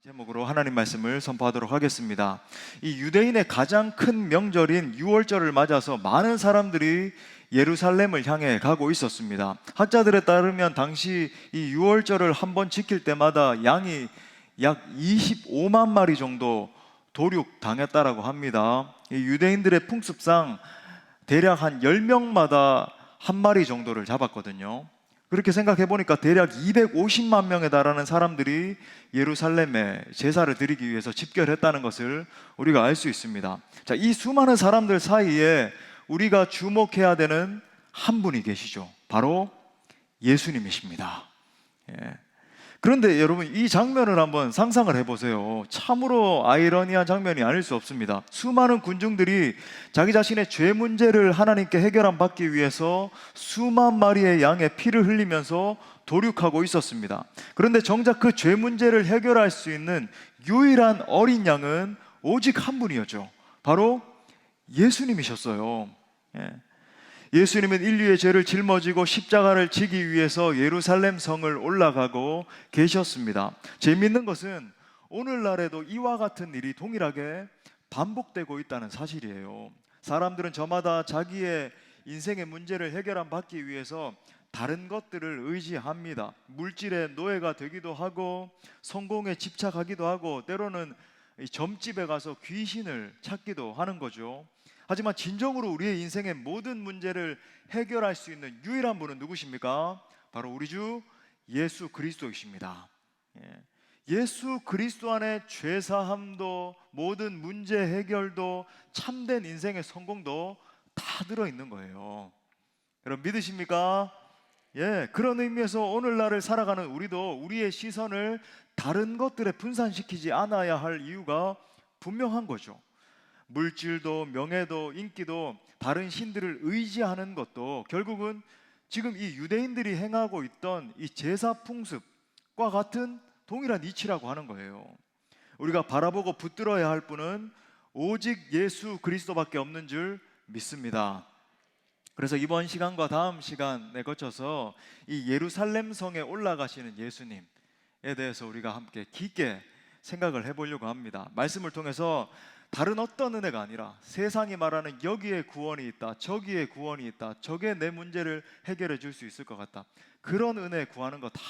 제목으로 하나님 말씀을 선포하도록 하겠습니다. 이 유대인의 가장 큰 명절인 유월절을 맞아서 많은 사람들이 예루살렘을 향해 가고 있었습니다. 학자들에 따르면 당시 이 유월절을 한 번 지킬 때마다 양이 약 25만 마리 정도 도륙당했다라고 합니다. 이 유대인들의 풍습상 대략 한 10명마다 한 마리 정도를 잡았거든요. 그렇게 생각해 보니까 대략 250만 명에 달하는 사람들이 예루살렘에 제사를 드리기 위해서 집결했다는 것을 우리가 알 수 있습니다. 자, 이 수많은 사람들 사이에 우리가 주목해야 되는 한 분이 계시죠. 바로 예수님이십니다. 예. 그런데 여러분, 이 장면을 한번 상상을 해보세요. 참으로 아이러니한 장면이 아닐 수 없습니다. 수많은 군중들이 자기 자신의 죄 문제를 하나님께 해결받기 위해서 수만 마리의 양의 피를 흘리면서 도륙하고 있었습니다. 그런데 정작 그 죄 문제를 해결할 수 있는 유일한 어린 양은 오직 한 분이었죠. 바로 예수님이셨어요. 예. 예수님은 인류의 죄를 짊어지고 십자가를 지기 위해서 예루살렘 성을 올라가고 계셨습니다. 재미있는 것은 오늘날에도 이와 같은 일이 동일하게 반복되고 있다는 사실이에요. 사람들은 저마다 자기의 인생의 문제를 해결받기 위해서 다른 것들을 의지합니다. 물질의 노예가 되기도 하고 성공에 집착하기도 하고 때로는 점집에 가서 귀신을 찾기도 하는 거죠. 하지만 진정으로 우리의 인생의 모든 문제를 해결할 수 있는 유일한 분은 누구십니까? 바로 우리 주 예수 그리스도이십니다. 예수 그리스도 안에 죄사함도 모든 문제 해결도 참된 인생의 성공도 다 들어있는 거예요. 여러분 믿으십니까? 그런 의미에서 오늘날을 살아가는 우리도 우리의 시선을 다른 것들에 분산시키지 않아야 할 이유가 분명한 거죠. 물질도 명예도 인기도 다른 신들을 의지하는 것도 결국은 지금 이 유대인들이 행하고 있던 이 제사 풍습과 같은 동일한 이치라고 하는 거예요. 우리가 바라보고 붙들어야 할 분은 오직 예수 그리스도밖에 없는 줄 믿습니다. 그래서 이번 시간과 다음 시간에 거쳐서 이 예루살렘 성에 올라가시는 예수님에 대해서 우리가 함께 깊게 생각을 해보려고 합니다. 말씀을 통해서 다른 어떤 은혜가 아니라 세상이 말하는 여기에 구원이 있다, 저기에 구원이 있다, 저게 내 문제를 해결해 줄 수 있을 것 같다, 그런 은혜 구하는 거 다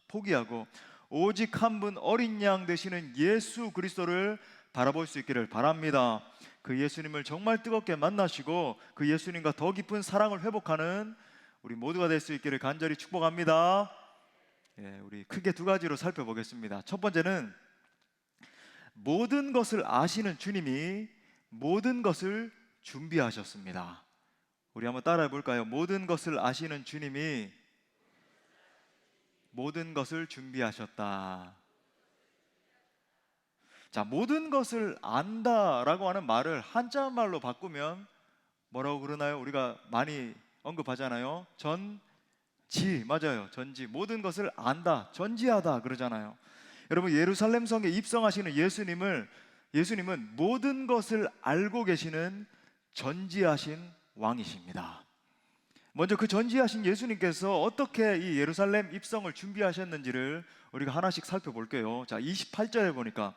포기하고 오직 한 분 어린 양 되시는 예수 그리스도를 바라볼 수 있기를 바랍니다. 그 예수님을 정말 뜨겁게 만나시고 그 예수님과 더 깊은 사랑을 회복하는 우리 모두가 될 수 있기를 간절히 축복합니다. 우리 크게 두 가지로 살펴보겠습니다. 첫 번째는 모든 것을 아시는 주님이 모든 것을 준비하셨습니다. 우리 한번 따라해 볼까요? 모든 것을 아시는 주님이 모든 것을 준비하셨다. 자, 모든 것을 안다라고 하는 말을 한자말로 바꾸면 뭐라고 그러나요? 우리가 많이 언급하잖아요. 전지, 맞아요. 전지. 모든 것을 안다, 전지하다 그러잖아요. 여러분, 예루살렘 성에 입성하시는 예수님은 모든 것을 알고 계시는 전지하신 왕이십니다. 먼저 그 전지하신 예수님께서 어떻게 이 예루살렘 입성을 준비하셨는지를 우리가 하나씩 살펴볼게요. 자, 28절에 보니까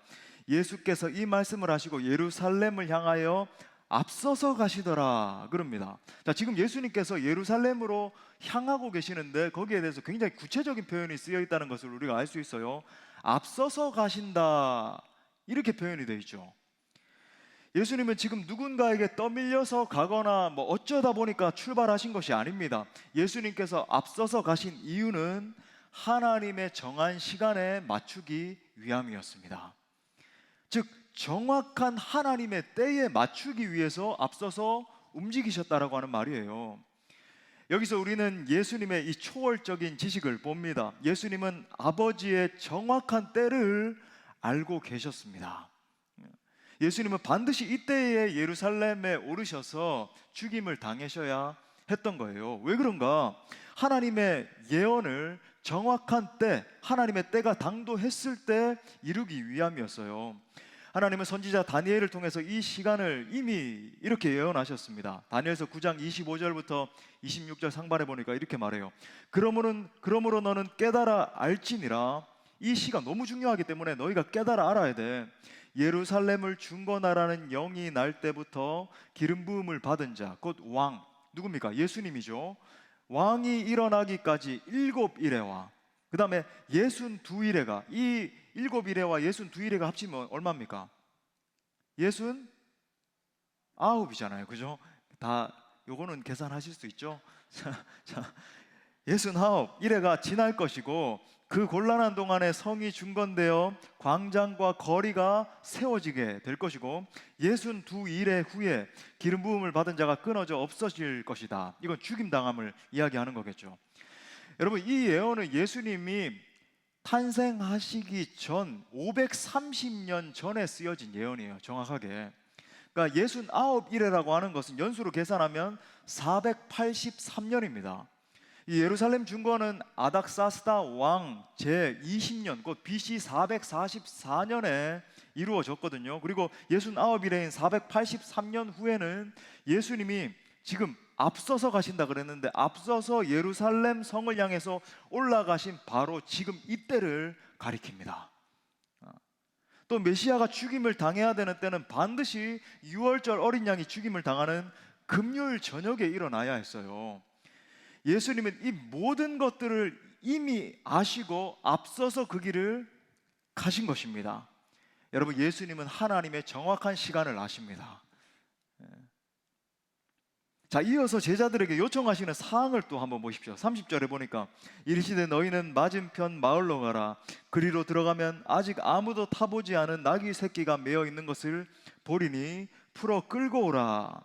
예수께서 이 말씀을 하시고 예루살렘을 향하여 앞서서 가시더라 그럽니다. 자, 지금 예수님께서 예루살렘으로 향하고 계시는데 거기에 대해서 굉장히 구체적인 표현이 쓰여 있다는 것을 우리가 알 수 있어요. 앞서서 가신다 이렇게 표현이 되어 있죠. 예수님은 지금 누군가에게 떠밀려서 가거나 뭐 어쩌다 보니까 출발하신 것이 아닙니다. 예수님께서 앞서서 가신 이유는 하나님의 정한 시간에 맞추기 위함이었습니다. 즉 정확한 하나님의 때에 맞추기 위해서 앞서서 움직이셨다라고 하는 말이에요. 여기서 우리는 예수님의 이 초월적인 지식을 봅니다. 예수님은 아버지의 정확한 때를 알고 계셨습니다. 예수님은 반드시 이때에 예루살렘에 오르셔서 죽임을 당하셔야 했던 거예요. 왜 그런가? 하나님의 예언을 정확한 때, 하나님의 때가 당도했을 때 이루기 위함이었어요. 하나님은 선지자 다니엘을 통해서 이 시간을 이미 이렇게 예언하셨습니다. 다니엘서 9장 25절부터 26절 상반에 보니까 이렇게 말해요. 그러므로 너는 깨달아 알지니라 이 시가 너무 중요하기 때문에 너희가 깨달아 알아야 돼. 예루살렘을 중건하라는 영이 날 때부터 기름 부음을 받은 자, 곧 왕, 누굽니까? 예수님이죠. 왕이 일어나기까지 7이레와 그 다음에 62이레가, 이 7이레와 62이레가 합치면 얼마입니까? 69이잖아요. 그죠? 다 요거는 계산하실 수 있죠? 자, 69이레가 지날 것이고, 그 곤란한 동안에 성이 중건되어 광장과 거리가 세워지게 될 것이고, 62일의 후에 기름 부음을 받은 자가 끊어져 없어질 것이다. 이건 죽임당함을 이야기하는 거겠죠. 여러분, 이 예언은 예수님이 탄생하시기 전 530년 전에 쓰여진 예언이에요. 정확하게. 그러니까 69일이라고 하는 것은 연수로 계산하면 483년입니다. 이 예루살렘 중건은 아닥사스다 왕 제20년, 곧 BC 444년에 이루어졌거든요. 그리고 69일에인 483년 후에는 예수님이 지금 앞서서 가신다 그랬는데, 앞서서 예루살렘 성을 향해서 올라가신 바로 지금 이때를 가리킵니다. 또 메시아가 죽임을 당해야 되는 때는 반드시 6월절 어린 양이 죽임을 당하는 금요일 저녁에 일어나야 했어요. 예수님은 이 모든 것들을 이미 아시고 앞서서 그 길을 가신 것입니다. 여러분, 예수님은 하나님의 정확한 시간을 아십니다. 자, 이어서 제자들에게 요청하시는 사항을 또 한번 보십시오. 30절에 보니까 이르시되 너희는 맞은편 마을로 가라. 그리로 들어가면 아직 아무도 타보지 않은 나귀 새끼가 매어 있는 것을 보리니 풀어 끌고 오라.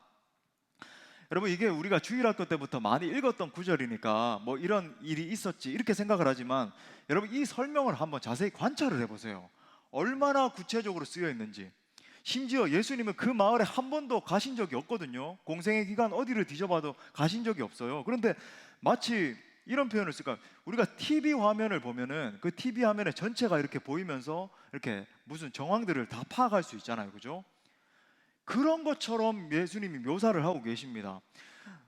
여러분, 이게 우리가 주일학교 때부터 많이 읽었던 구절이니까 뭐 이런 일이 있었지 이렇게 생각을 하지만, 여러분, 이 설명을 한번 자세히 관찰을 해보세요. 얼마나 구체적으로 쓰여 있는지. 심지어 예수님은 그 마을에 한 번도 가신 적이 없거든요. 공생의 기간 어디를 뒤져봐도 가신 적이 없어요. 그런데 마치 이런 표현을 쓸까요? 우리가 TV 화면을 보면은 그 TV 화면에 전체가 이렇게 보이면서 이렇게 무슨 정황들을 다 파악할 수 있잖아요. 그죠? 그런 것처럼 예수님이 묘사를 하고 계십니다.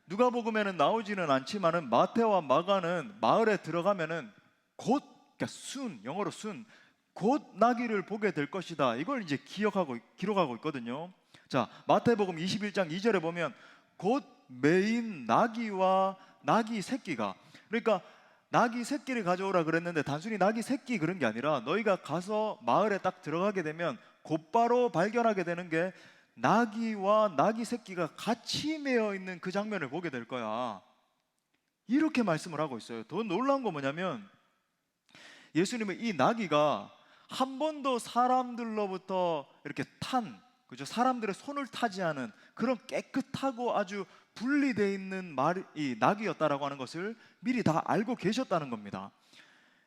누가복음에는 나오지는 않지만은 마태와 마가는 마을에 들어가면은 곧, 그러니까 영어로 곧 나귀를 보게 될 것이다. 이걸 이제 기록하고 있거든요. 자, 마태복음 21장 2절에 보면 곧 메인 나귀와 나귀 새끼가, 그러니까 나귀 새끼를 가져오라 그랬는데 단순히 나귀 새끼 그런 게 아니라 너희가 가서 마을에 딱 들어가게 되면 곧바로 발견하게 되는 게 나귀와 나귀 새끼가 같이 매어 있는 그 장면을 보게 될 거야. 이렇게 말씀을 하고 있어요. 더 놀라운 건 뭐냐면 예수님은 이 나귀가 한 번도 사람들로부터 이렇게 그죠? 사람들의 손을 타지 않은 그런 깨끗하고 아주 분리되어 있는 이 나귀였다라고 하는 것을 미리 다 알고 계셨다는 겁니다.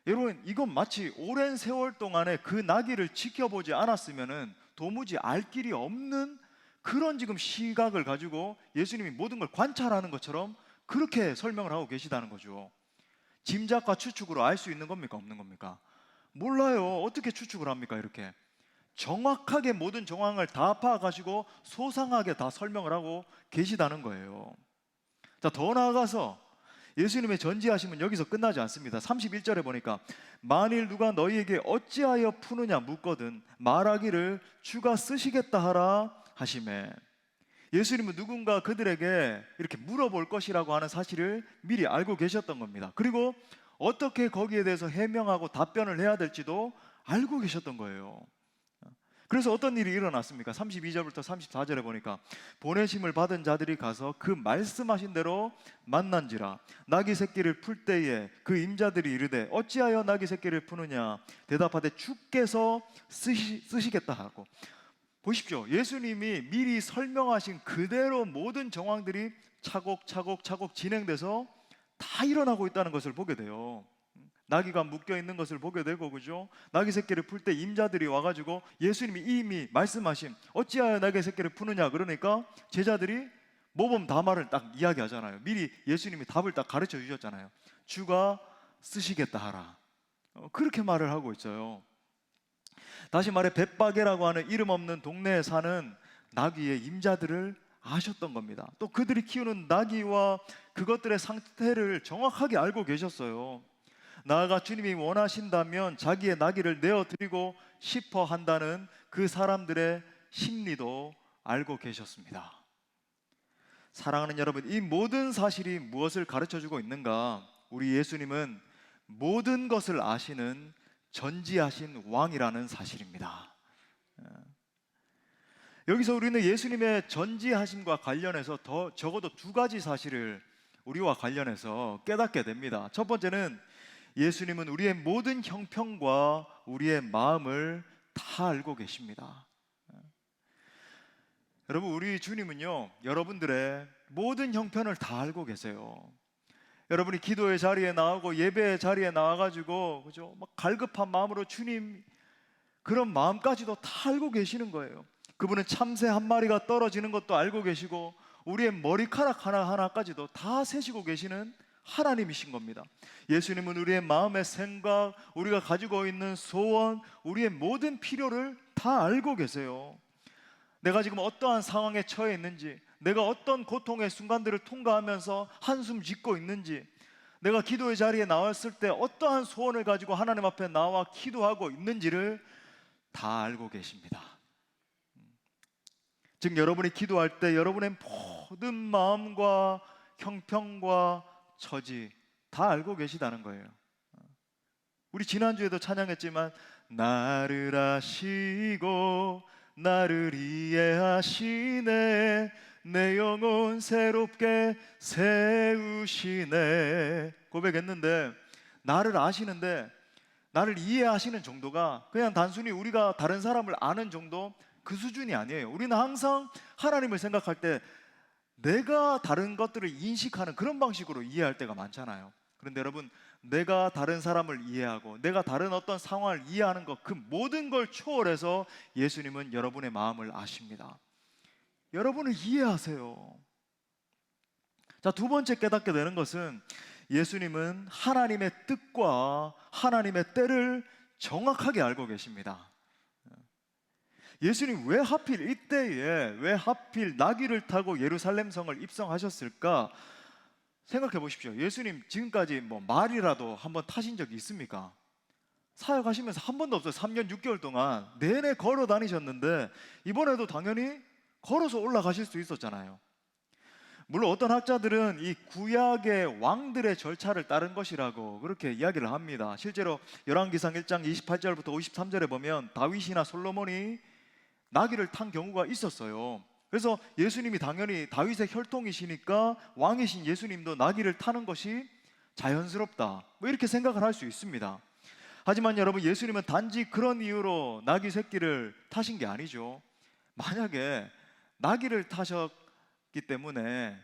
여러분, 이건 마치 오랜 세월 동안에 그 나귀를 지켜보지 않았으면은 도무지 알 길이 없는 그런 지금 시각을 가지고 예수님이 모든 걸 관찰하는 것처럼 그렇게 설명을 하고 계시다는 거죠. 짐작과 추측으로 알 수 있는 겁니까? 없는 겁니까? 몰라요. 어떻게 추측을 합니까? 이렇게 정확하게 모든 정황을 다 파악하시고 소상하게 다 설명을 하고 계시다는 거예요. 자, 더 나아가서 예수님의 전지하심은 여기서 끝나지 않습니다. 31절에 보니까 만일 누가 너희에게 어찌하여 푸느냐 묻거든 말하기를 주가 쓰시겠다 하라 하시매. 예수님은 누군가 그들에게 이렇게 물어볼 것이라고 하는 사실을 미리 알고 계셨던 겁니다. 그리고 어떻게 거기에 대해서 해명하고 답변을 해야 될지도 알고 계셨던 거예요. 그래서 어떤 일이 일어났습니까? 32절부터 34절에 보니까 보내심을 받은 자들이 가서 그 말씀하신 대로 만난지라. 나귀 새끼를 풀 때에 그 임자들이 이르되 어찌하여 나귀 새끼를 푸느냐 대답하되 주께서 쓰시겠다 하고. 보십시오. 예수님이 미리 설명하신 그대로 모든 정황들이 차곡차곡 진행돼서 다 일어나고 있다는 것을 보게 돼요. 나귀가 묶여 있는 것을 보게 되고, 그죠? 나귀 새끼를 풀 때 임자들이 와가지고 예수님이 이미 말씀하신 어찌하여 나귀 새끼를 푸느냐 그러니까 제자들이 모범답안을 딱 이야기하잖아요. 미리 예수님이 답을 딱 가르쳐 주셨잖아요. 주가 쓰시겠다 하라. 그렇게 말을 하고 있어요. 다시 말해 벳바게라고 하는 이름 없는 동네에 사는 나귀의 임자들을 아셨던 겁니다. 또 그들이 키우는 나귀와 그것들의 상태를 정확하게 알고 계셨어요. 나아가 주님이 원하신다면 자기의 나귀를 내어드리고 싶어 한다는 그 사람들의 심리도 알고 계셨습니다. 사랑하는 여러분, 이 모든 사실이 무엇을 가르쳐주고 있는가? 우리 예수님은 모든 것을 아시는 전지하신 왕이라는 사실입니다. 여기서 우리는 예수님의 전지하심과 관련해서 적어도 두 가지 사실을 우리와 관련해서 깨닫게 됩니다. 첫 번째는 예수님은 우리의 모든 형편과 우리의 마음을 다 알고 계십니다. 여러분, 우리 주님은요, 여러분들의 모든 형편을 다 알고 계세요. 여러분이 기도의 자리에 나오고 예배의 자리에 나와가지고, 그죠? 막 갈급한 마음으로 주님, 그런 마음까지도 다 알고 계시는 거예요. 그분은 참새 한 마리가 떨어지는 것도 알고 계시고, 우리의 머리카락 하나하나까지도 다 세시고 계시는 하나님이신 겁니다. 예수님은 우리의 마음의 생각, 우리가 가지고 있는 소원, 우리의 모든 필요를 다 알고 계세요. 내가 지금 어떠한 상황에 처해 있는지, 내가 어떤 고통의 순간들을 통과하면서 한숨 짓고 있는지, 내가 기도의 자리에 나왔을 때 어떠한 소원을 가지고 하나님 앞에 나와 기도하고 있는지를 다 알고 계십니다. 즉, 여러분이 기도할 때 여러분의 모든 마음과 형편과 처지 다 알고 계시다는 거예요. 우리 지난주에도 찬양했지만, 나를 아시고 나를 이해하시네, 내 영혼 새롭게 세우시네 고백했는데, 나를 아시는데 나를 이해하시는 정도가 그냥 단순히 우리가 다른 사람을 아는 정도, 그 수준이 아니에요. 우리는 항상 하나님을 생각할 때 내가 다른 것들을 인식하는 그런 방식으로 이해할 때가 많잖아요. 그런데 여러분, 내가 다른 사람을 이해하고 내가 다른 어떤 상황을 이해하는 것, 그 모든 걸 초월해서 예수님은 여러분의 마음을 아십니다. 여러분을 이해하세요. 자, 두 번째 깨닫게 되는 것은 예수님은 하나님의 뜻과 하나님의 때를 정확하게 알고 계십니다. 예수님 왜 하필 이때에, 왜 하필 나귀를 타고 예루살렘 성을 입성하셨을까? 생각해 보십시오. 예수님 지금까지 말이라도 한번 타신 적이 있습니까? 사역하시면서 한 번도 없어요. 3년 6개월 동안 내내 걸어 다니셨는데, 이번에도 당연히 걸어서 올라가실 수 있었잖아요. 물론 어떤 학자들은 이 구약의 왕들의 절차를 따른 것이라고 그렇게 이야기를 합니다. 실제로 열왕기상 1장 28절부터 53절에 보면 다윗이나 솔로몬이 나귀를 탄 경우가 있었어요. 그래서 예수님이 당연히 다윗의 혈통이시니까 왕이신 예수님도 나귀를 타는 것이 자연스럽다, 이렇게 생각을 할 수 있습니다. 하지만 여러분, 예수님은 단지 그런 이유로 나귀 새끼를 타신 게 아니죠. 만약에 나귀를 타셨기 때문에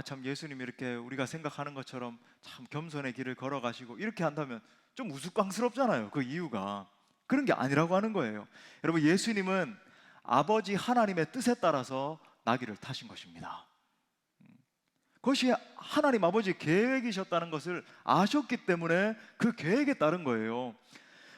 참 예수님이 이렇게 우리가 생각하는 것처럼 참 겸손의 길을 걸어가시고 이렇게 한다면 좀 우스꽝스럽잖아요. 그 이유가 그런 게 아니라고 하는 거예요. 여러분, 예수님은 아버지 하나님의 뜻에 따라서 나귀를 타신 것입니다. 그것이 하나님 아버지 계획이셨다는 것을 아셨기 때문에 그 계획에 따른 거예요.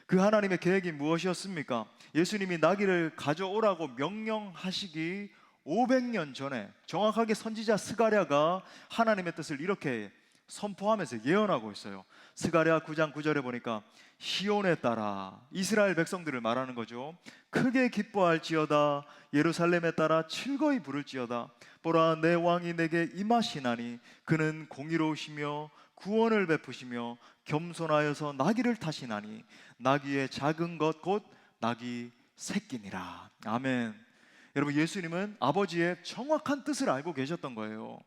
그 하나님의 계획이 무엇이었습니까? 예수님이 나귀를 가져오라고 명령하시기 500년 전에 정확하게 선지자 스가랴가 하나님의 뜻을 이렇게 선포하면서 예언하고 있어요. 스가랴 9장 9절에 보니까 시온에 따라, 이스라엘 백성들을 말하는 거죠. 크게 기뻐할지어다, 예루살렘에 따라 즐거이 부를지어다. 보라, 내 왕이 내게 임하시나니 그는 공의로우시며 구원을 베푸시며 겸손하여서 나귀를 타시나니 나귀의 작은 것 곧 나귀 새끼니라. 아멘. 여러분, 예수님은 아버지의 정확한 뜻을 알고 계셨던 거예요.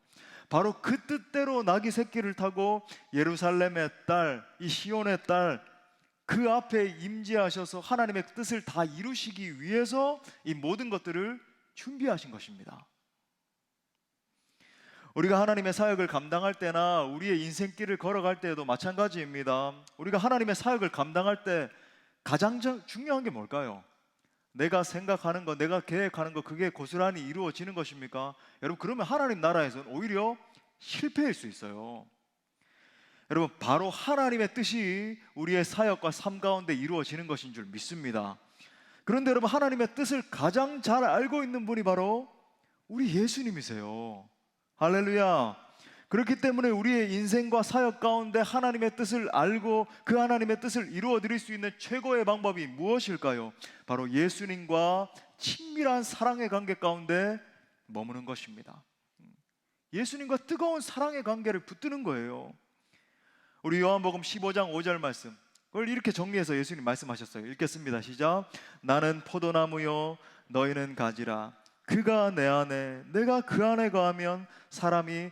바로 그 뜻대로 나귀 새끼를 타고 예루살렘의 딸, 이 시온의 딸, 그 앞에 임재하셔서 하나님의 뜻을 다 이루시기 위해서 이 모든 것들을 준비하신 것입니다. 우리가 하나님의 사역을 감당할 때나 우리의 인생길을 걸어갈 때에도 마찬가지입니다. 우리가 하나님의 사역을 감당할 때 가장 중요한 게 뭘까요? 내가 생각하는 것, 내가 계획하는 것, 그게 고스란히 이루어지는 것입니까? 여러분, 그러면 하나님 나라에서는 오히려 실패일 수 있어요. 여러분, 바로 하나님의 뜻이 우리의 사역과 삶 가운데 이루어지는 것인 줄 믿습니다. 그런데 여러분, 하나님의 뜻을 가장 잘 알고 있는 분이 바로 우리 예수님이세요. 할렐루야. 그렇기 때문에 우리의 인생과 사역 가운데 하나님의 뜻을 알고 그 하나님의 뜻을 이루어 드릴 수 있는 최고의 방법이 무엇일까요? 바로 예수님과 친밀한 사랑의 관계 가운데 머무는 것입니다. 예수님과 뜨거운 사랑의 관계를 붙드는 거예요. 우리 요한복음 15장 5절 말씀, 그걸 이렇게 정리해서 예수님 말씀하셨어요. 읽겠습니다. 시작. 나는 포도나무요 너희는 가지라. 그가 내 안에 내가 그 안에 거하면 사람이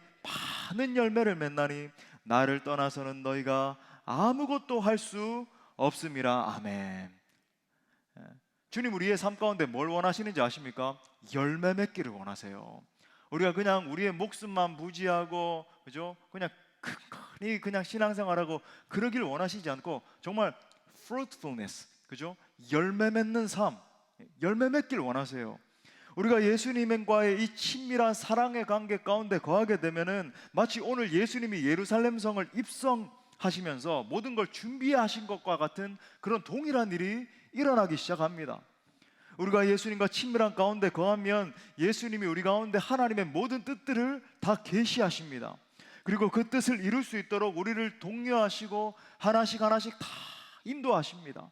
많은 열매를 맺나니 나를 떠나서는 너희가 아무것도 할 수 없음이라. 아멘. 주님 우리의 삶 가운데 뭘 원하시는지 아십니까? 열매 맺기를 원하세요. 우리가 그냥 우리의 목숨만 부지하고, 그죠? 그냥 신앙생활하고 그러길 원하시지 않고 정말 fruitfulness, 그죠? 열매 맺는 삶, 열매 맺길 원하세요. 우리가 예수님과의 이 친밀한 사랑의 관계 가운데 거하게 되면은 마치 오늘 예수님이 예루살렘 성을 입성하시면서 모든 걸 준비하신 것과 같은 그런 동일한 일이 일어나기 시작합니다. 우리가 예수님과 친밀한 가운데 거하면 예수님이 우리 가운데 하나님의 모든 뜻들을 다 계시하십니다. 그리고 그 뜻을 이룰 수 있도록 우리를 독려하시고 하나씩 다 인도하십니다.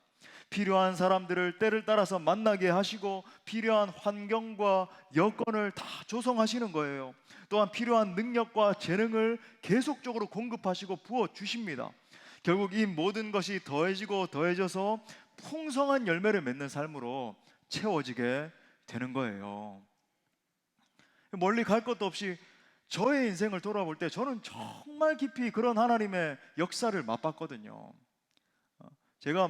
필요한 사람들을 때를 따라서 만나게 하시고 필요한 환경과 여건을 다 조성하시는 거예요. 또한 필요한 능력과 재능을 계속적으로 공급하시고 부어주십니다. 결국 이 모든 것이 더해지고 더해져서 풍성한 열매를 맺는 삶으로 채워지게 되는 거예요. 멀리 갈 것도 없이 저의 인생을 돌아볼 때 저는 정말 깊이 그런 하나님의 역사를 맛봤거든요. 제가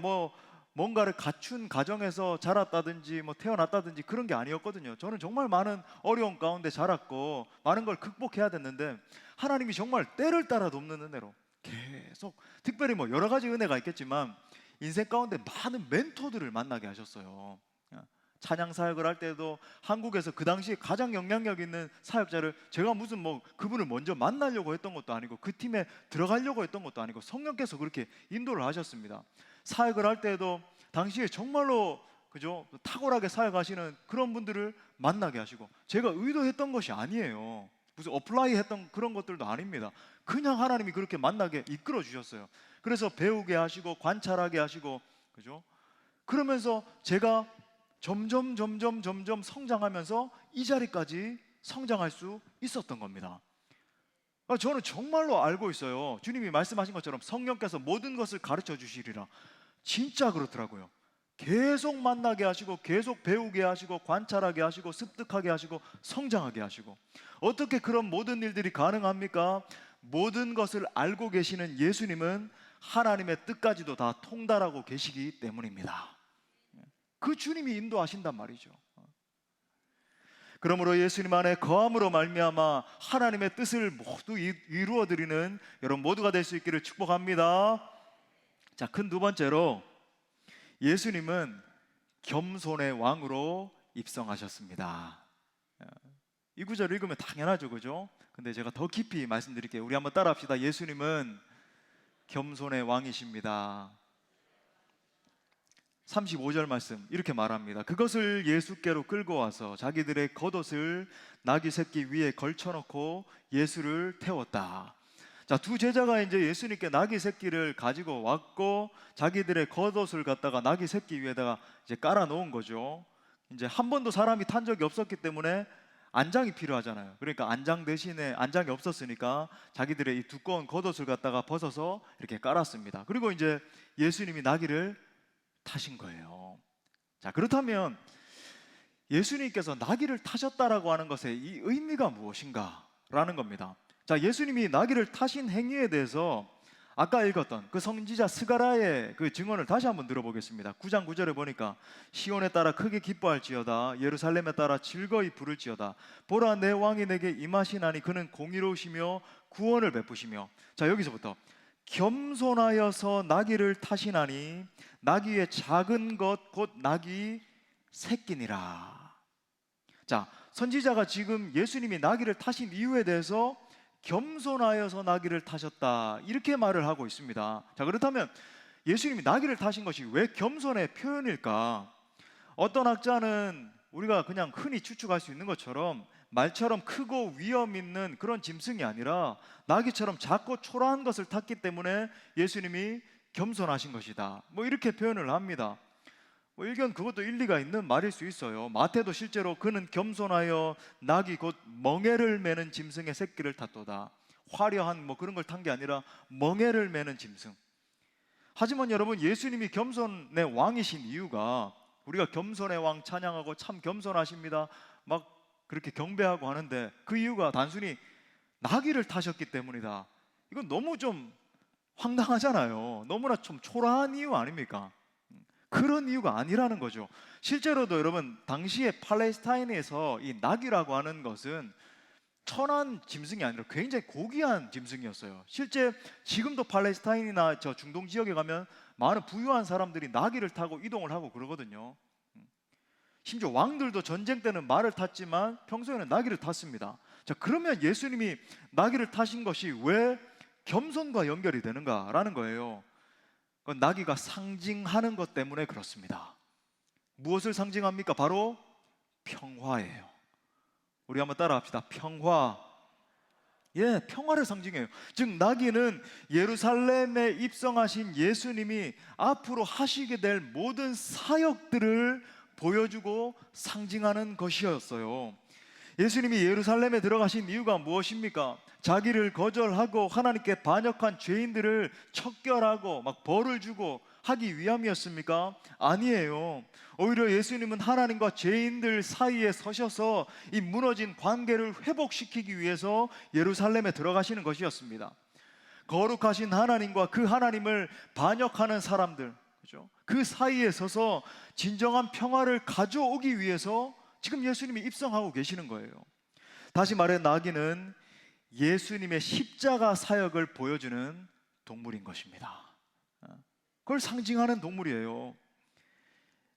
뭔가를 갖춘 가정에서 자랐다든지 태어났다든지 그런 게 아니었거든요. 저는 정말 많은 어려움 가운데 자랐고 많은 걸 극복해야 됐는데 하나님이 정말 때를 따라 돕는 은혜로 계속, 특별히 여러 가지 은혜가 있겠지만 인생 가운데 많은 멘토들을 만나게 하셨어요. 찬양 사역을 할 때도 한국에서 그 당시에 가장 영향력 있는 사역자를 제가 무슨 그분을 먼저 만나려고 했던 것도 아니고 그 팀에 들어가려고 했던 것도 아니고 성령께서 그렇게 인도를 하셨습니다. 사역을 할 때도 당시에 정말로, 그죠, 탁월하게 사역하시는 그런 분들을 만나게 하시고, 제가 의도했던 것이 아니에요. 무슨 어플라이 했던 그런 것들도 아닙니다. 그냥 하나님이 그렇게 만나게 이끌어 주셨어요. 그래서 배우게 하시고 관찰하게 하시고, 그죠? 그러면서 제가 점점 성장하면서 이 자리까지 성장할 수 있었던 겁니다. 저는 정말로 알고 있어요. 주님이 말씀하신 것처럼 성령께서 모든 것을 가르쳐 주시리라. 진짜 그렇더라고요. 계속 만나게 하시고 계속 배우게 하시고 관찰하게 하시고 습득하게 하시고 성장하게 하시고. 어떻게 그런 모든 일들이 가능합니까? 모든 것을 알고 계시는 예수님은 하나님의 뜻까지도 다 통달하고 계시기 때문입니다. 그 주님이 인도하신단 말이죠. 그러므로 예수님 안에 거함으로 말미암아 하나님의 뜻을 모두 이루어 드리는 여러분 모두가 될 수 있기를 축복합니다. 자, 큰 두 번째로 예수님은 겸손의 왕으로 입성하셨습니다. 이 구절 읽으면 당연하죠, 그죠? 근데 제가 더 깊이 말씀드릴게요. 우리 한번 따라합시다. 예수님은 겸손의 왕이십니다. 35절 말씀 이렇게 말합니다. 그것을 예수께로 끌고 와서 자기들의 겉옷을 나귀 새끼 위에 걸쳐놓고 예수를 태웠다. 자, 두 제자가 이제 예수님께 나귀 새끼를 가지고 왔고 자기들의 겉옷을 갖다가 나귀 새끼 위에다가 이제 깔아 놓은 거죠. 이제 한 번도 사람이 탄 적이 없었기 때문에 안장이 필요하잖아요. 그러니까 안장 대신에 안장이 없었으니까 자기들의 이 두꺼운 겉옷을 갖다가 벗어서 이렇게 깔았습니다. 그리고 이제 예수님이 나귀를 타신 거예요. 자, 그렇다면 예수님께서 나귀를 타셨다라고 하는 것의 이 의미가 무엇인가 라는 겁니다. 자, 예수님이 나귀를 타신 행위에 대해서 아까 읽었던 그 선지자 스가랴의 그 증언을 다시 한번 들어보겠습니다. 9장 9절에 보니까 시온에 따라 크게 기뻐할지어다 예루살렘에 따라 즐거이 부를지어다 보라 내 왕이 내게 임하시나니 그는 공의로우시며 구원을 베푸시며. 자, 여기서부터 겸손하여서 나귀를 타시나니 나귀의 작은 것 곧 나귀 새끼니라. 자, 선지자가 지금 예수님이 나귀를 타신 이유에 대해서 겸손하여서 나귀를 타셨다 이렇게 말을 하고 있습니다. 자, 그렇다면 예수님이 나귀를 타신 것이 왜 겸손의 표현일까? 어떤 학자는 우리가 그냥 흔히 추측할 수 있는 것처럼 말처럼 크고 위험 있는 그런 짐승이 아니라 나귀처럼 작고 초라한 것을 탔기 때문에 예수님이 겸손하신 것이다. 뭐 이렇게 표현을 합니다. 뭐 일견 그것도 일리가 있는 말일 수 있어요. 마태도 실제로 그는 겸손하여 낙이 곧 멍에를 매는 짐승의 새끼를 탔도다. 화려한 뭐 그런 걸 탄 게 아니라 멍에를 매는 짐승. 하지만 여러분, 예수님이 겸손의 왕이신 이유가, 우리가 겸손의 왕 찬양하고 참 겸손하십니다 막 그렇게 경배하고 하는데, 그 이유가 단순히 나귀를 타셨기 때문이다. 이건 너무 좀 황당하잖아요. 너무나 좀 초라한 이유 아닙니까? 그런 이유가 아니라는 거죠. 실제로도 여러분, 당시에 팔레스타인에서 이 나귀라고 하는 것은 천한 짐승이 아니라 굉장히 고귀한 짐승이었어요. 실제 지금도 팔레스타인이나 저 중동 지역에 가면 많은 부유한 사람들이 나귀를 타고 이동을 하고 그러거든요. 심지어 왕들도 전쟁 때는 말을 탔지만 평소에는 나귀를 탔습니다. 자, 그러면 예수님이 나귀를 타신 것이 왜 겸손과 연결이 되는가라는 거예요. 그건 나귀가 상징하는 것 때문에 그렇습니다. 무엇을 상징합니까? 바로 평화예요. 우리 한번 따라합시다. 평화. 예, 평화를 상징해요. 즉 나귀는 예루살렘에 입성하신 예수님이 앞으로 하시게 될 모든 사역들을 보여주고 상징하는 것이었어요. 예수님이 예루살렘에 들어가신 이유가 무엇입니까? 자기를 거절하고 하나님께 반역한 죄인들을 척결하고 막 벌을 주고 하기 위함이었습니까? 아니에요. 오히려 예수님은 하나님과 죄인들 사이에 서셔서 이 무너진 관계를 회복시키기 위해서 예루살렘에 들어가시는 것이었습니다. 거룩하신 하나님과 그 하나님을 반역하는 사람들, 그죠? 그 사이에 서서 진정한 평화를 가져오기 위해서 지금 예수님이 입성하고 계시는 거예요. 다시 말해 나귀는 예수님의 십자가 사역을 보여주는 동물인 것입니다. 그걸 상징하는 동물이에요.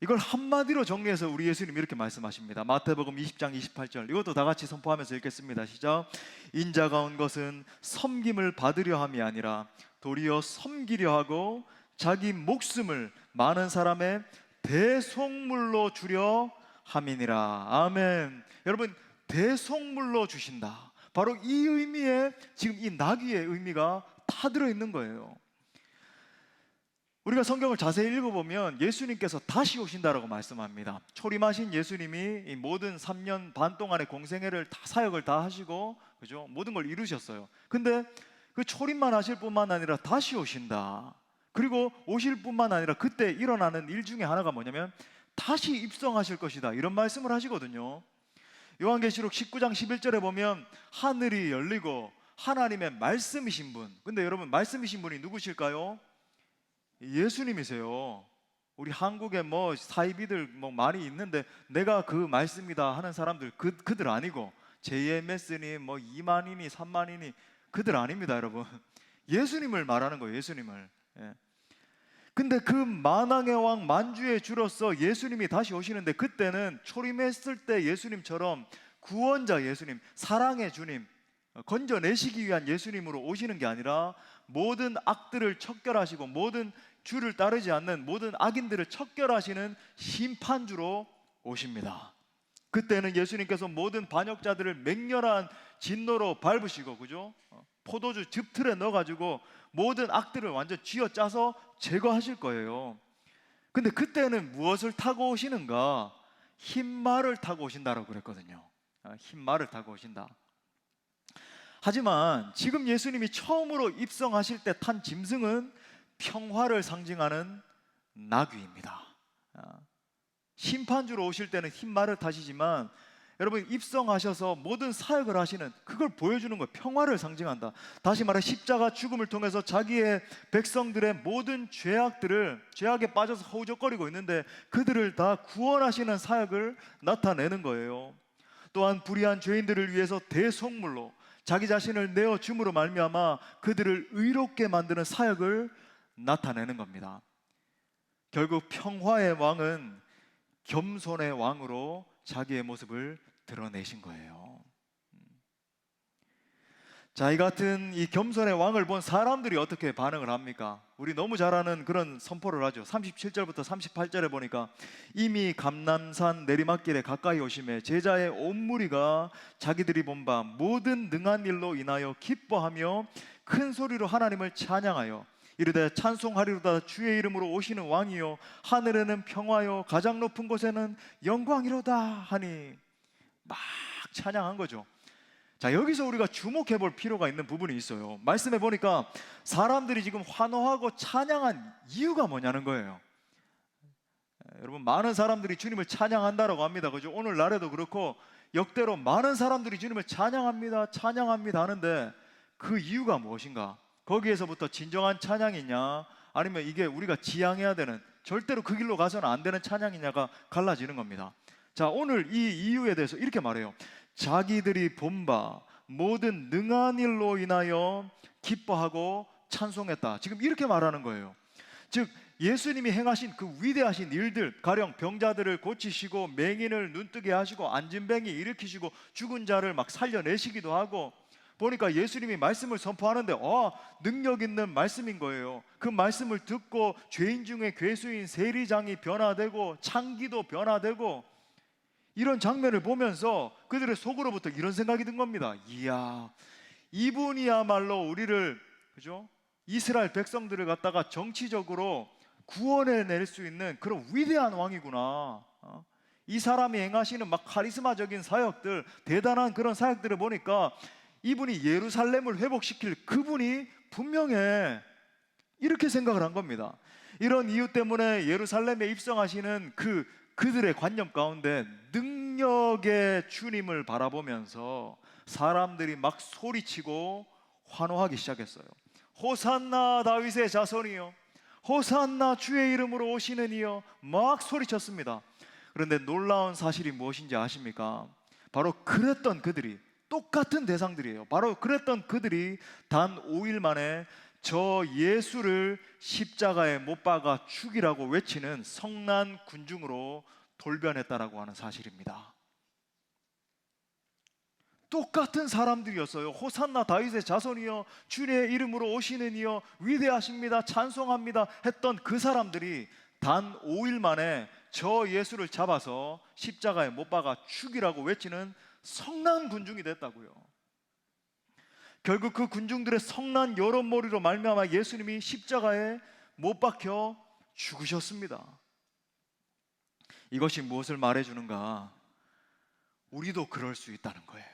이걸 한마디로 정리해서 우리 예수님이 이렇게 말씀하십니다. 마태복음 20장 28절, 이것도 다 같이 선포하면서 읽겠습니다. 시작. 인자가 온 것은 섬김을 받으려 함이 아니라 도리어 섬기려 하고 자기 목숨을 많은 사람의 대속물로 주려 함이니라. 아멘. 여러분, 대속물로 주신다. 바로 이 의미에 지금 이 나귀의 의미가 다 들어있는 거예요. 우리가 성경을 자세히 읽어보면 예수님께서 다시 오신다라고 말씀합니다. 초림하신 예수님이 이 모든 3년 반 동안의 공생애를 다 사역을 다 하시고, 그죠? 모든 걸 이루셨어요. 근데 그 초림만 하실 뿐만 아니라 다시 오신다. 그리고 오실 뿐만 아니라 그때 일어나는 일 중에 하나가 뭐냐면 다시 입성하실 것이다, 이런 말씀을 하시거든요. 요한계시록 19장 11절에 보면 하늘이 열리고 하나님의 말씀이신 분, 근데 여러분 말씀이신 분이 누구실까요? 예수님이세요. 우리 한국에 뭐 사이비들 뭐 많이 있는데 내가 그 말씀이다 하는 사람들 그들 아니고 JMS니 뭐 2만이니 3만이니 그들 아닙니다, 여러분. 예수님을 말하는 거예요. 예수님을. 예. 근데 그 만왕의 왕 만주의 주로서 예수님이 다시 오시는데, 그때는 초림했을 때 예수님처럼 구원자 예수님, 사랑의 주님, 건져내시기 위한 예수님으로 오시는 게 아니라 모든 악들을 척결하시고 모든 주를 따르지 않는 모든 악인들을 척결하시는 심판주로 오십니다. 그때는 예수님께서 모든 반역자들을 맹렬한 진노로 밟으시고, 그죠? 포도주 즙틀에 넣어가지고 모든 악들을 완전 쥐어짜서 제거하실 거예요. 근데 그때는 무엇을 타고 오시는가? 흰 말을 타고 오신다라고 그랬거든요. 흰 말을 타고 오신다. 하지만 지금 예수님이 처음으로 입성하실 때 탄 짐승은 평화를 상징하는 나귀입니다. 심판주로 오실 때는 흰 말을 타시지만 여러분, 입성하셔서 모든 사역을 하시는, 그걸 보여주는 거예요. 평화를 상징한다. 다시 말해 십자가 죽음을 통해서 자기의 백성들의 모든 죄악에 빠져서 허우적거리고 있는데 그들을 다 구원하시는 사역을 나타내는 거예요. 또한 불의한 죄인들을 위해서 대속물로 자기 자신을 내어줌으로 말미암아 그들을 의롭게 만드는 사역을 나타내는 겁니다. 결국 평화의 왕은 겸손의 왕으로 자기의 모습을 드러내신 거예요. 자, 이 같은 이 겸손의 왕을 본 사람들이 어떻게 반응을 합니까? 우리 너무 잘 아는 그런 선포를 하죠. 37절부터 38절에 보니까 이미 감람산 내리막길에 가까이 오심에 제자의 온 무리가 자기들이 본 바 모든 능한 일로 인하여 기뻐하며 큰 소리로 하나님을 찬양하여 이르되 찬송하리로다 주의 이름으로 오시는 왕이요 하늘에는 평화요 가장 높은 곳에는 영광이로다 하니 막 찬양한 거죠. 자, 여기서 우리가 주목해 볼 필요가 있는 부분이 있어요. 말씀해 보니까 사람들이 지금 환호하고 찬양한 이유가 뭐냐는 거예요. 여러분, 많은 사람들이 주님을 찬양한다라고 합니다. 그죠? 오늘날에도 그렇고 역대로 많은 사람들이 주님을 찬양합니다, 찬양합니다 하는데 그 이유가 무엇인가? 거기에서부터 진정한 찬양이냐, 아니면 이게 우리가 지향해야 되는, 절대로 그 길로 가서는 안 되는 찬양이냐가 갈라지는 겁니다. 자, 오늘 이 이유에 대해서 이렇게 말해요. 자기들이 본 바 모든 능한 일로 인하여 기뻐하고 찬송했다. 지금 이렇게 말하는 거예요. 즉 예수님이 행하신 그 위대하신 일들, 가령 병자들을 고치시고 맹인을 눈뜨게 하시고 안진뱅이 일으키시고 죽은 자를 막 살려내시기도 하고, 보니까 예수님이 말씀을 선포하는데 능력 있는 말씀인 거예요. 그 말씀을 듣고 죄인 중에 괴수인 세리장이 변화되고 창기도 변화되고, 이런 장면을 보면서 그들의 속으로부터 이런 생각이 든 겁니다. 이야, 이분이야말로 우리를, 그죠? 이스라엘 백성들을 갖다가 정치적으로 구원해낼 수 있는 그런 위대한 왕이구나. 이 사람이 행하시는 막 카리스마적인 사역들, 대단한 그런 사역들을 보니까 이분이 예루살렘을 회복시킬 그분이 분명해, 이렇게 생각을 한 겁니다. 이런 이유 때문에 예루살렘에 입성하시는 그들의 관념 가운데 능력의 주님을 바라보면서 사람들이 막 소리치고 환호하기 시작했어요. 호산나 다윗의 자손이여, 호산나 주의 이름으로 오시는 이여, 막 소리쳤습니다. 그런데 놀라운 사실이 무엇인지 아십니까? 바로 그랬던 그들이, 똑같은 대상들이에요. 바로 그랬던 그들이 단 5일 만에 저 예수를 십자가에 못 박아 죽이라고 외치는 성난 군중으로 돌변했다라고 하는 사실입니다. 똑같은 사람들이었어요. 호산나 다윗의 자손이여, 주의 이름으로 오시는 이여, 위대하십니다, 찬송합니다 했던 그 사람들이 단 5일 만에 저 예수를 잡아서 십자가에 못 박아 죽이라고 외치는 성난 군중이 됐다고요. 결국 그 군중들의 성난 여론몰이로 말미암아 예수님이 십자가에 못 박혀 죽으셨습니다. 이것이 무엇을 말해주는가? 우리도 그럴 수 있다는 거예요.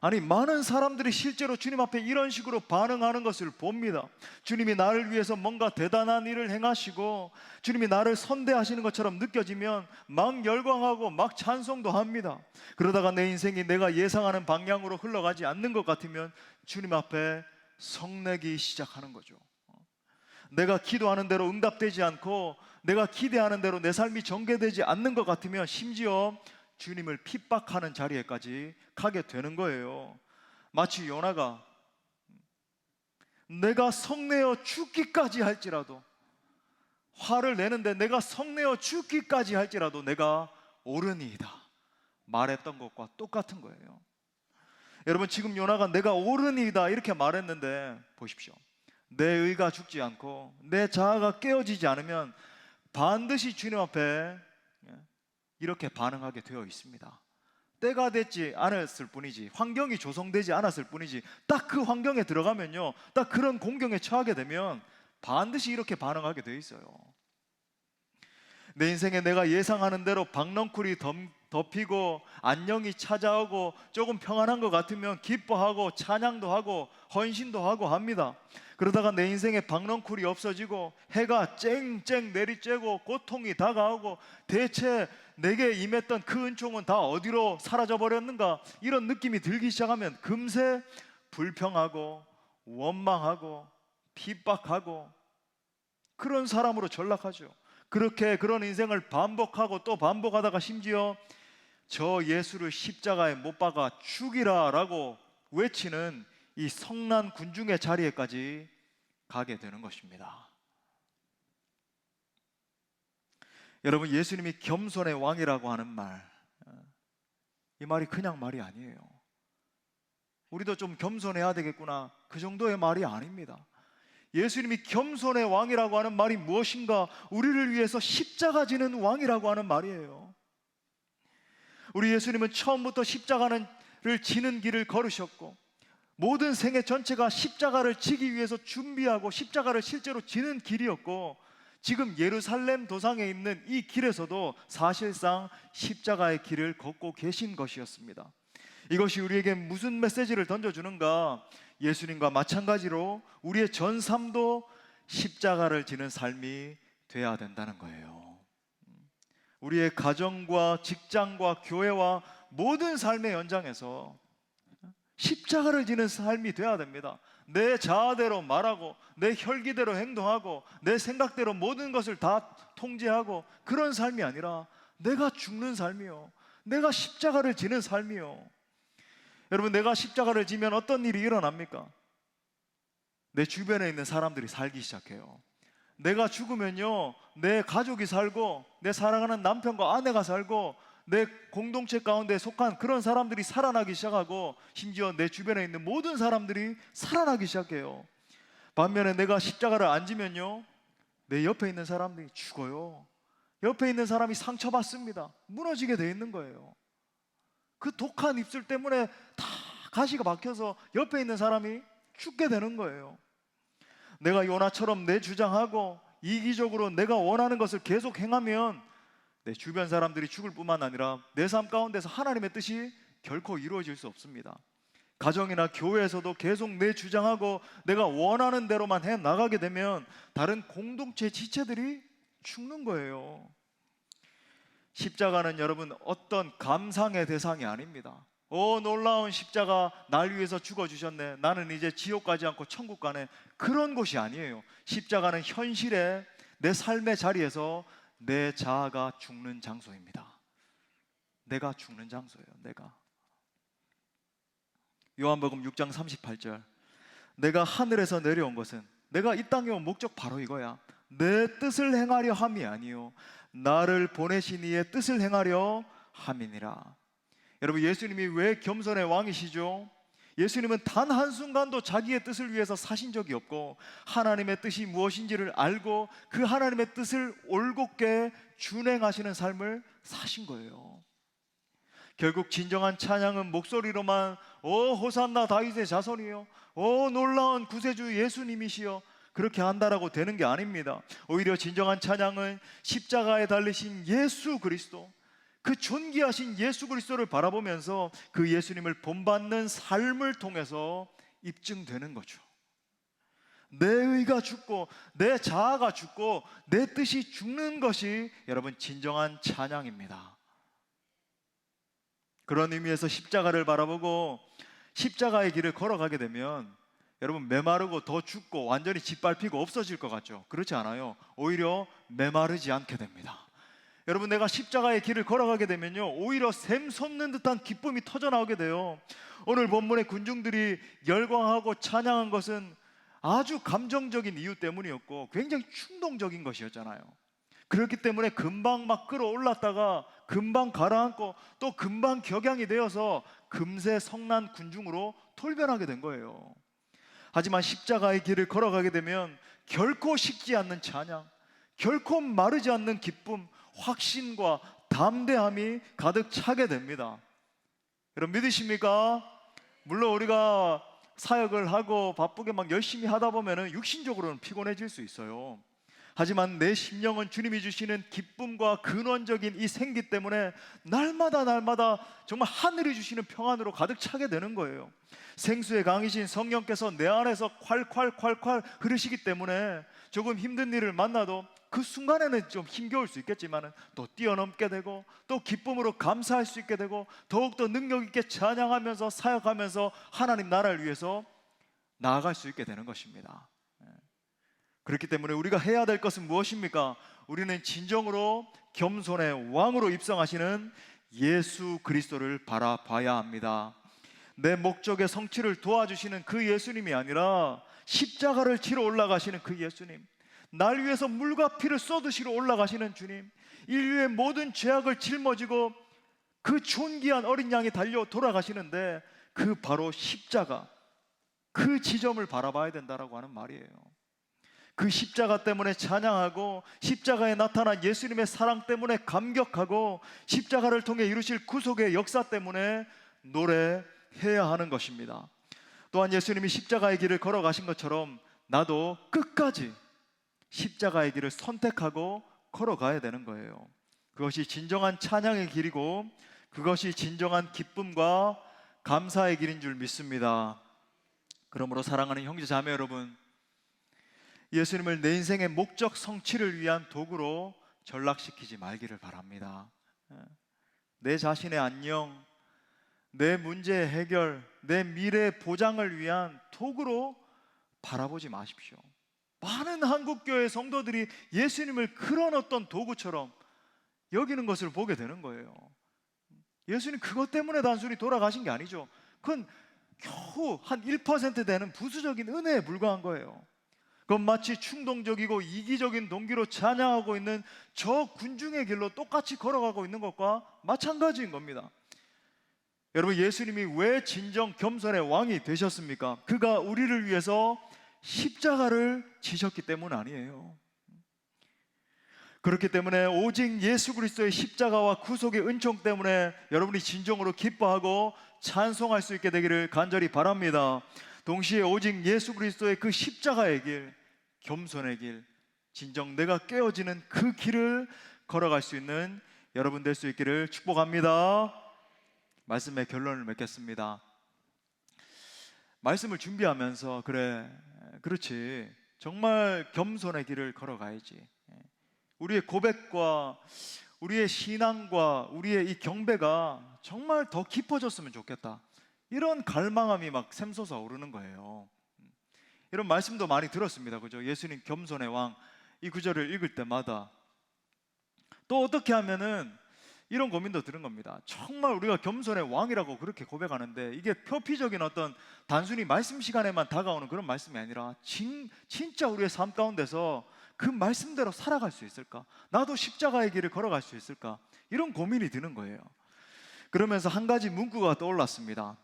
아니, 많은 사람들이 실제로 주님 앞에 이런 식으로 반응하는 것을 봅니다. 주님이 나를 위해서 뭔가 대단한 일을 행하시고 주님이 나를 선대하시는 것처럼 느껴지면 막 열광하고 막 찬송도 합니다. 그러다가 내 인생이 내가 예상하는 방향으로 흘러가지 않는 것 같으면 주님 앞에 성내기 시작하는 거죠. 내가 기도하는 대로 응답되지 않고 내가 기대하는 대로 내 삶이 전개되지 않는 것 같으면 심지어 주님을 핍박하는 자리에까지 가게 되는 거예요. 마치 요나가 내가 성내어 죽기까지 할지라도, 화를 내는데 내가 성내어 죽기까지 할지라도 내가 옳으니이다 말했던 것과 똑같은 거예요. 여러분, 지금 요나가 내가 옳으니이다 이렇게 말했는데 보십시오. 내 의가 죽지 않고 내 자아가 깨어지지 않으면 반드시 주님 앞에 이렇게 반응하게 되어 있습니다. 때가 됐지 않았을 뿐이지, 환경이 조성되지 않았을 뿐이지, 딱 그 환경에 들어가면요, 딱 그런 공경에 처하게 되면 반드시 이렇게 반응하게 되어 있어요. 내 인생에 내가 예상하는 대로 박넝쿨이 덮이고 안녕이 찾아오고 조금 평안한 것 같으면 기뻐하고 찬양도 하고 헌신도 하고 합니다. 그러다가 내 인생에 박넝쿨이 없어지고 해가 쨍쨍 내리쬐고 고통이 다가오고 대체 내게 임했던 그 은총은 다 어디로 사라져 버렸는가, 이런 느낌이 들기 시작하면 금세 불평하고 원망하고 핍박하고 그런 사람으로 전락하죠. 그렇게 그런 인생을 반복하고 또 반복하다가 심지어 저 예수를 십자가에 못 박아 죽이라 라고 외치는 이 성난 군중의 자리에까지 가게 되는 것입니다. 여러분, 예수님이 겸손의 왕이라고 하는 말, 이 말이 그냥 말이 아니에요. 우리도 좀 겸손해야 되겠구나, 그 정도의 말이 아닙니다. 예수님이 겸손의 왕이라고 하는 말이 무엇인가? 우리를 위해서 십자가 지는 왕이라고 하는 말이에요. 우리 예수님은 처음부터 십자가를 지는 길을 걸으셨고, 모든 생애 전체가 십자가를 지기 위해서 준비하고 십자가를 실제로 지는 길이었고, 지금 예루살렘 도상에 있는 이 길에서도 사실상 십자가의 길을 걷고 계신 것이었습니다. 이것이 우리에게 무슨 메시지를 던져주는가? 예수님과 마찬가지로 우리의 전 삶도 십자가를 지는 삶이 돼야 된다는 거예요. 우리의 가정과 직장과 교회와 모든 삶의 연장에서 십자가를 지는 삶이 돼야 됩니다. 내 자아대로 말하고 내 혈기대로 행동하고 내 생각대로 모든 것을 다 통제하고 그런 삶이 아니라 내가 죽는 삶이요, 내가 십자가를 지는 삶이요. 여러분, 내가 십자가를 지면 어떤 일이 일어납니까? 내 주변에 있는 사람들이 살기 시작해요. 내가 죽으면요, 내 가족이 살고 내 사랑하는 남편과 아내가 살고 내 공동체 가운데 속한 그런 사람들이 살아나기 시작하고, 심지어 내 주변에 있는 모든 사람들이 살아나기 시작해요. 반면에 내가 십자가를 안 지면요, 내 옆에 있는 사람들이 죽어요. 옆에 있는 사람이 상처받습니다. 무너지게 돼 있는 거예요. 그 독한 입술 때문에 다 가시가 박혀서 옆에 있는 사람이 죽게 되는 거예요. 내가 요나처럼 내 주장하고 이기적으로 내가 원하는 것을 계속 행하면 내 주변 사람들이 죽을 뿐만 아니라 내 삶 가운데서 하나님의 뜻이 결코 이루어질 수 없습니다. 가정이나 교회에서도 계속 내 주장하고 내가 원하는 대로만 해 나가게 되면 다른 공동체 지체들이 죽는 거예요. 십자가는 여러분 어떤 감상의 대상이 아닙니다. 오, 놀라운 십자가, 날 위해서 죽어주셨네, 나는 이제 지옥 가지 않고 천국 가네, 그런 것이 아니에요. 십자가는 현실에 내 삶의 자리에서 내 자아가 죽는 장소입니다. 내가 죽는 장소예요. 내가. 요한복음 6장 38절, 내가 하늘에서 내려온 것은, 내가 이 땅에 온 목적 바로 이거야. 내 뜻을 행하려 함이 아니요 나를 보내신 이의 뜻을 행하려 함이니라. 여러분, 예수님이 왜 겸손의 왕이시죠? 예수님은 단 한순간도 자기의 뜻을 위해서 사신 적이 없고, 하나님의 뜻이 무엇인지를 알고 그 하나님의 뜻을 올곧게 준행하시는 삶을 사신 거예요. 결국 진정한 찬양은 목소리로만 오 호산나 다윗의 자손이요, 오 놀라운 구세주 예수님이시여, 그렇게 한다라고 되는 게 아닙니다. 오히려 진정한 찬양은 십자가에 달리신 예수 그리스도, 그 존귀하신 예수 그리스도를 바라보면서 그 예수님을 본받는 삶을 통해서 입증되는 거죠. 내 의가 죽고 내 자아가 죽고 내 뜻이 죽는 것이 여러분 진정한 찬양입니다. 그런 의미에서 십자가를 바라보고 십자가의 길을 걸어가게 되면 여러분 메마르고 더 죽고 완전히 짓밟히고 없어질 것 같죠? 그렇지 않아요. 오히려 메마르지 않게 됩니다. 여러분, 내가 십자가의 길을 걸어가게 되면요, 오히려 샘솟는 듯한 기쁨이 터져나오게 돼요. 오늘 본문의 군중들이 열광하고 찬양한 것은 아주 감정적인 이유 때문이었고 굉장히 충동적인 것이었잖아요. 그렇기 때문에 금방 막 끌어올랐다가 금방 가라앉고 또 금방 격양이 되어서 금세 성난 군중으로 돌변하게 된 거예요. 하지만 십자가의 길을 걸어가게 되면 결코 식지 않는 찬양, 결코 마르지 않는 기쁨, 확신과 담대함이 가득 차게 됩니다. 여러분 믿으십니까? 물론 우리가 사역을 하고 바쁘게 막 열심히 하다 보면 육신적으로는 피곤해질 수 있어요. 하지만 내 심령은 주님이 주시는 기쁨과 근원적인 이 생기 때문에 날마다 정말 하늘이 주시는 평안으로 가득 차게 되는 거예요. 생수의 강이신 성령께서 내 안에서 콸콸콸콸 흐르시기 때문에 조금 힘든 일을 만나도 그 순간에는 좀 힘겨울 수 있겠지만 또 뛰어넘게 되고 또 기쁨으로 감사할 수 있게 되고 더욱더 능력 있게 찬양하면서 사역하면서 하나님 나라를 위해서 나아갈 수 있게 되는 것입니다. 그렇기 때문에 우리가 해야 될 것은 무엇입니까? 우리는 진정으로 겸손의 왕으로 입성하시는 예수 그리스도를 바라봐야 합니다. 내 목적의 성취를 도와주시는 그 예수님이 아니라 십자가를 치러 올라가시는 그 예수님, 날 위해서 물과 피를 쏟으시러 올라가시는 주님, 인류의 모든 죄악을 짊어지고 그 존귀한 어린 양이 달려 돌아가시는데 그 바로 십자가, 그 지점을 바라봐야 된다라고 하는 말이에요. 그 십자가 때문에 찬양하고, 십자가에 나타난 예수님의 사랑 때문에 감격하고, 십자가를 통해 이루실 구속의 역사 때문에 노래해야 하는 것입니다. 또한 예수님이 십자가의 길을 걸어가신 것처럼 나도 끝까지 십자가의 길을 선택하고 걸어가야 되는 거예요. 그것이 진정한 찬양의 길이고, 그것이 진정한 기쁨과 감사의 길인 줄 믿습니다. 그러므로 사랑하는 형제 자매 여러분, 예수님을 내 인생의 목적 성취를 위한 도구로 전락시키지 말기를 바랍니다. 내 자신의 안녕, 내 문제의 해결, 내 미래의 보장을 위한 도구로 바라보지 마십시오. 많은 한국교회 성도들이 예수님을 그런 어떤 도구처럼 여기는 것을 보게 되는 거예요. 예수님 그것 때문에 단순히 돌아가신 게 아니죠. 그건 겨우 한 1% 되는 부수적인 은혜에 불과한 거예요. 그건 마치 충동적이고 이기적인 동기로 찬양하고 있는 저 군중의 길로 똑같이 걸어가고 있는 것과 마찬가지인 겁니다. 여러분, 예수님이 왜 진정 겸손의 왕이 되셨습니까? 그가 우리를 위해서 십자가를 지셨기 때문 아니에요. 그렇기 때문에 오직 예수 그리스도의 십자가와 구속의 은총 때문에 여러분이 진정으로 기뻐하고 찬송할 수 있게 되기를 간절히 바랍니다. 동시에 오직 예수 그리스도의 그 십자가의 길, 겸손의 길, 진정 내가 깨어지는 그 길을 걸어갈 수 있는 여러분 될 수 있기를 축복합니다. 말씀의 결론을 맺겠습니다. 말씀을 준비하면서 그렇지, 정말 겸손의 길을 걸어가야지, 우리의 고백과 우리의 신앙과 우리의 이 경배가 정말 더 깊어졌으면 좋겠다, 이런 갈망함이 막 샘솟아 오르는 거예요. 이런 말씀도 많이 들었습니다. 그죠? 예수님 겸손의 왕, 이 구절을 읽을 때마다 또 어떻게 하면은 이런 고민도 드는 겁니다. 정말 우리가 겸손의 왕이라고 그렇게 고백하는데 이게 표피적인 어떤 단순히 말씀 시간에만 다가오는 그런 말씀이 아니라 진짜 우리의 삶 가운데서 그 말씀대로 살아갈 수 있을까? 나도 십자가의 길을 걸어갈 수 있을까? 이런 고민이 드는 거예요. 그러면서 한 가지 문구가 떠올랐습니다.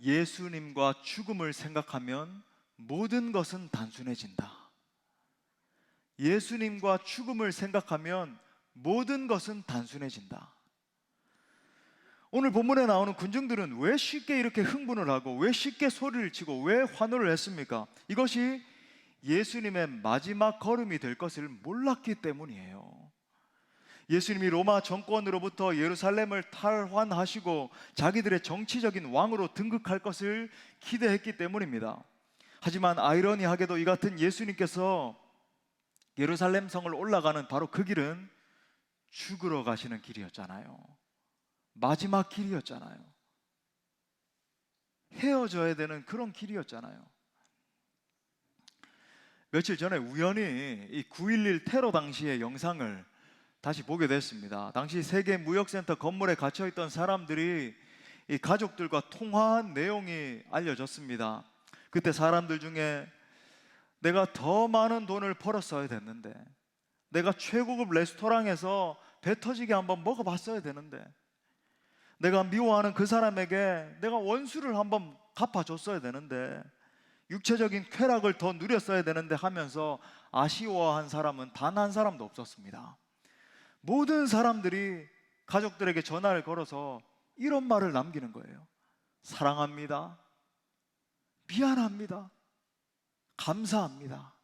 예수님과 죽음을 생각하면 모든 것은 단순해진다. 예수님과 죽음을 생각하면 모든 것은 단순해진다. 오늘 본문에 나오는 군중들은 왜 쉽게 이렇게 흥분을 하고 왜 쉽게 소리를 치고 왜 환호를 했습니까? 이것이 예수님의 마지막 걸음이 될 것을 몰랐기 때문이에요. 예수님이 로마 정권으로부터 예루살렘을 탈환하시고 자기들의 정치적인 왕으로 등극할 것을 기대했기 때문입니다. 하지만 아이러니하게도 이 같은 예수님께서 예루살렘 성을 올라가는 바로 그 길은 죽으러 가시는 길이었잖아요. 마지막 길이었잖아요. 헤어져야 되는 그런 길이었잖아요. 며칠 전에 우연히 이 9.11 테러 당시의 영상을 다시 보게 됐습니다. 당시 세계 무역센터 건물에 갇혀있던 사람들이 이 가족들과 통화한 내용이 알려졌습니다. 그때 사람들 중에 내가 더 많은 돈을 벌었어야 됐는데, 내가 최고급 레스토랑에서 배 터지게 한번 먹어봤어야 되는데, 내가 미워하는 그 사람에게 내가 원수를 한번 갚아줬어야 되는데, 육체적인 쾌락을 더 누렸어야 되는데 하면서 아쉬워한 사람은 단 한 사람도 없었습니다. 모든 사람들이 가족들에게 전화를 걸어서 이런 말을 남기는 거예요. 사랑합니다. 미안합니다. 감사합니다.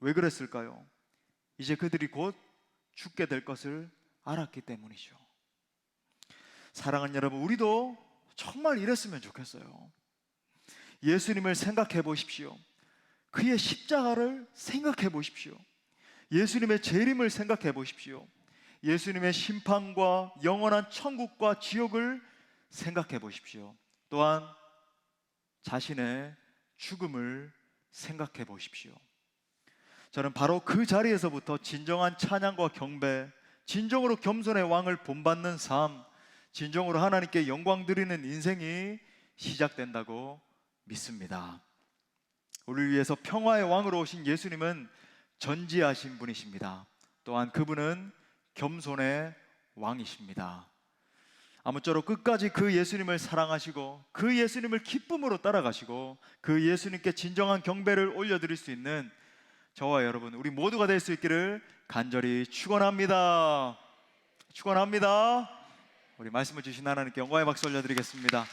왜 그랬을까요? 이제 그들이 곧 죽게 될 것을 알았기 때문이죠. 사랑하는 여러분, 우리도 정말 이랬으면 좋겠어요. 예수님을 생각해 보십시오. 그의 십자가를 생각해 보십시오. 예수님의 재림을 생각해 보십시오. 예수님의 심판과 영원한 천국과 지옥을 생각해 보십시오. 또한 자신의 죽음을 생각해 보십시오. 저는 바로 그 자리에서부터 진정한 찬양과 경배, 진정으로 겸손의 왕을 본받는 삶, 진정으로 하나님께 영광 드리는 인생이 시작된다고 믿습니다. 우리를 위해서 평화의 왕으로 오신 예수님은 전지하신 분이십니다. 또한 그분은 겸손의 왕이십니다. 아무쪼록 끝까지 그 예수님을 사랑하시고 그 예수님을 기쁨으로 따라가시고 그 예수님께 진정한 경배를 올려드릴 수 있는 저와 여러분, 우리 모두가 될 수 있기를 간절히 축원합니다. 축원합니다. 우리 말씀을 주신 하나님께 영광의 박수 올려드리겠습니다.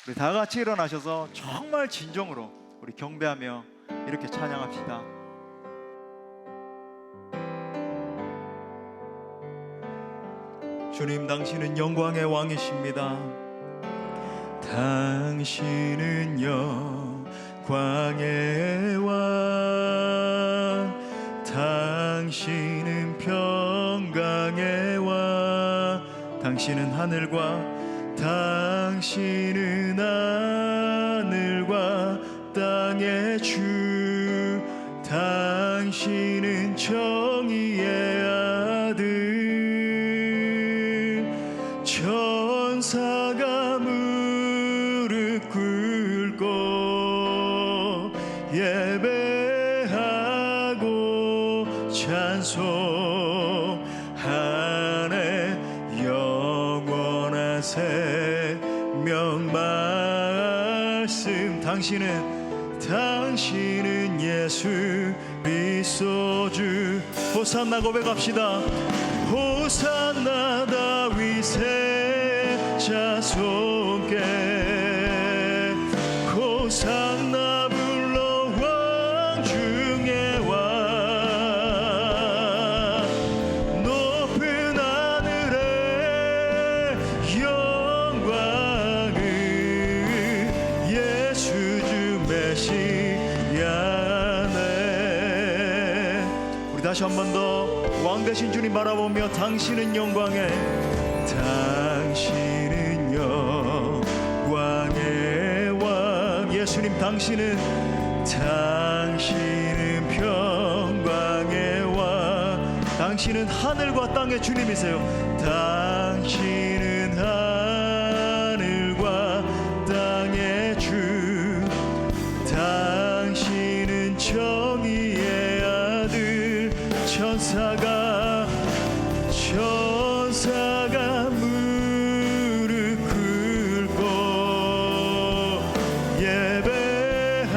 우리 다 같이 일어나셔서 정말 진정으로 우리 경배하며 이렇게 찬양합시다. 주님, 당신은 영광의 왕이십니다. 당신은 영광의 왕, 당신은 평강의 왕, 당신은 하늘과 땅의 주, 당신은 정의의 아들, 천사가 무릎 꿇고 예배하고 찬송하네. 영원한 생명 말씀, 당신은 예수 그리스도. 호산나 고백합시다. 호산나 다윗의 자손께, 호산나 불러 왕 중의 왕, 높은 하늘의 영광을 예수 주 메시아네. 우리 다시 한 번 더 왕 되신 주님 바라보며 당신은 영광의, 당신은 영광의 왕, 예수님 당신은 평강의 왕, 당신은 하늘과 땅의 주님이세요. 당신은 하늘과 땅의 주, 당신은 정의의 아들, 천사가 무릎 꿇고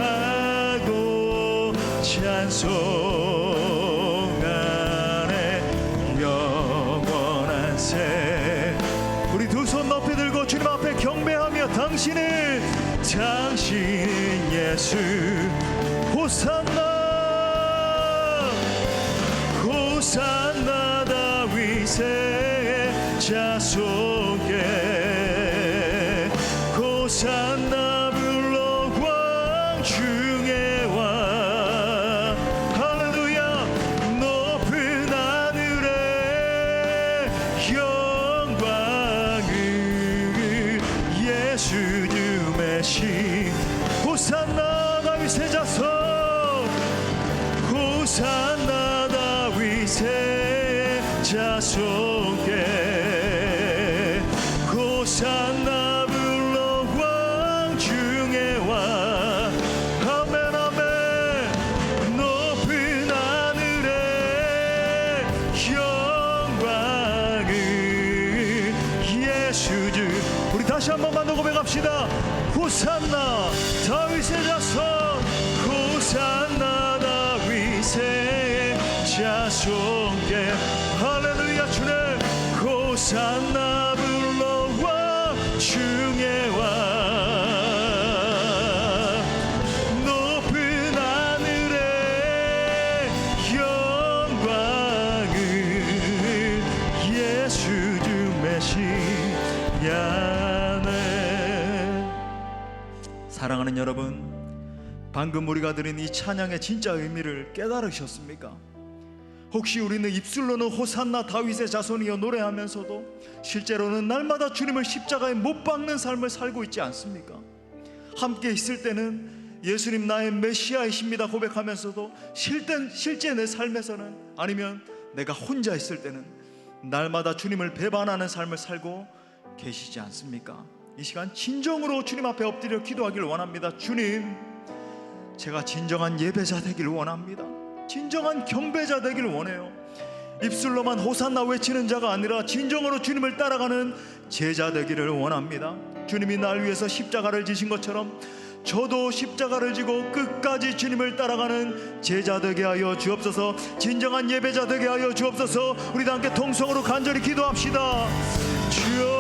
예배하고 찬송하네. 영원한 새, 우리 두 손 높이 들고 주님 앞에 경배하며 당신은 예수. 호산나 다윗의 자손께, 호산나 불러 왕 중의 왕. 할렐루야. 높은 하늘의 영광을 예수 주 메시. 호산나 다윗의 자손, 호산나 다윗의 자손께, 호산나 불러 왕 중의 왕. 아멘 아멘. 높은 하늘의 영광을 예수 주. 우리 다시 한 번만 더 고백합시다. 호산나 다윗의 자손, 호산나 다윗의 자손께. 할렐루야. 주님 호산나 불러 왕 중의 왕. 높은 하늘의 영광을 예수 주 메시아네. 사랑하는 여러분, 방금 우리가 들은 이 찬양의 진짜 의미를 깨달으셨습니까? 혹시 우리는 입술로는 호산나 다윗의 자손이여 노래하면서도 실제로는 날마다 주님을 십자가에 못 박는 삶을 살고 있지 않습니까? 함께 있을 때는 예수님 나의 메시아이십니다 고백하면서도 실제 내 삶에서는, 아니면 내가 혼자 있을 때는 날마다 주님을 배반하는 삶을 살고 계시지 않습니까? 이 시간 진정으로 주님 앞에 엎드려 기도하기를 원합니다. 주님, 제가 진정한 예배자 되기를 원합니다. 진정한 경배자 되기를 원해요. 입술로만 호산나 외치는 자가 아니라 진정으로 주님을 따라가는 제자 되기를 원합니다. 주님이 날 위해서 십자가를 지신 것처럼 저도 십자가를 지고 끝까지 주님을 따라가는 제자 되게 하여 주옵소서. 진정한 예배자 되게 하여 주옵소서. 우리 다 함께 통성으로 간절히 기도합시다. 주여